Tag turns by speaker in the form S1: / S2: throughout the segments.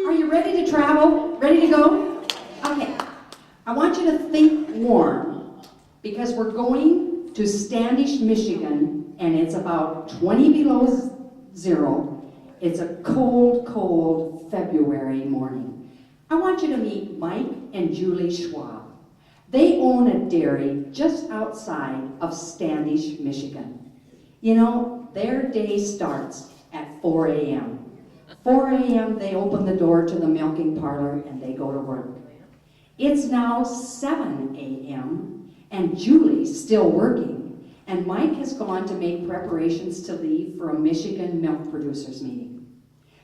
S1: Are you ready to travel? Ready to go? Okay. I want you to think warm because we're going to Standish, Michigan, and it's about 20 below zero. It's a cold, cold February morning. I want you to meet Mike and Julie Schwab. They own a dairy just outside of Standish, Michigan. You know, their day starts at 4 a.m. 4 a.m. they open the door to the milking parlor and they go to work. It's now 7 a.m. and Julie's still working, and Mike has gone to make preparations to leave for a Michigan milk producers meeting.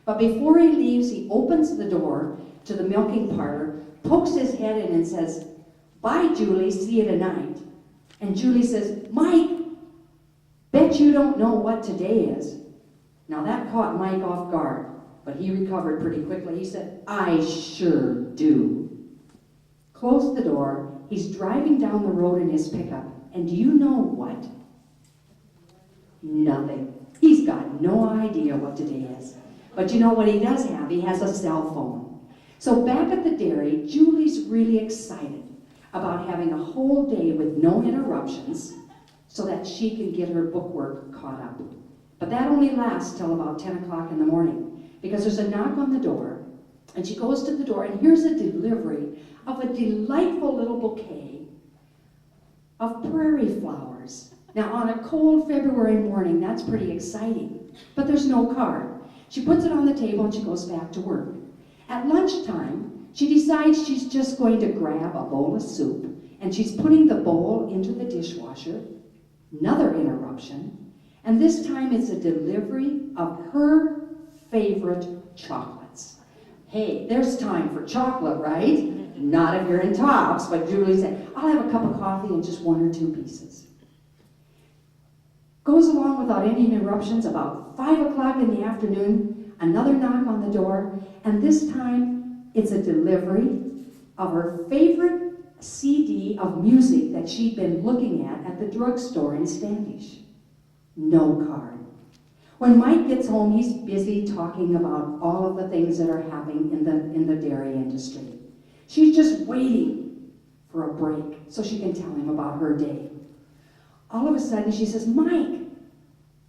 S1: But before he leaves, he opens the door to the milking parlor, pokes his head in and says, "Bye, Julie, see you tonight." And Julie says, "Mike, bet you don't know what today is." Now that caught Mike off guard, but he recovered pretty quickly. He said, "I sure do." Closed the door, he's driving down the road in his pickup, and do you know what? Nothing. He's got no idea what today is. But you know what he does have? He has a cell phone. So back at the dairy, Julie's really excited about having a whole day with no interruptions so that she can get her bookwork caught up. But that only lasts till about 10 o'clock in the morning because there's a knock on the door, and she goes to the door, and here's a delivery of a delightful little bouquet of prairie flowers. Now on a cold February morning, that's pretty exciting, but there's no card. She puts it on the table and she goes back to work. At lunchtime, she decides she's just going to grab a bowl of soup, and she's putting the bowl into the dishwasher. Another interruption, and this time it's a delivery of her favorite chocolates. Hey, there's time for chocolate, right? Not if you're in tops, but Julie said, "I'll have a cup of coffee and just 1 or 2 pieces." Goes along without any interruptions. About 5 o'clock in the afternoon, another knock on the door, and this time it's a delivery of her favorite CD of music that she'd been looking at the drugstore in Standish. No card. When Mike gets home, he's busy talking about all of the things that are happening in the dairy industry. She's just waiting for a break so she can tell him about her day. All of a sudden she says, "Mike,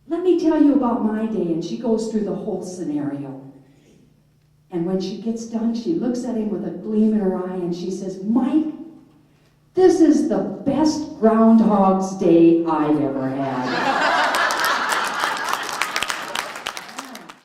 S1: let me tell you about my day," and she goes through the whole scenario. And when she gets done, she looks at him with a gleam in her eye and she says, "Mike, this is the best Groundhog's Day I've ever had."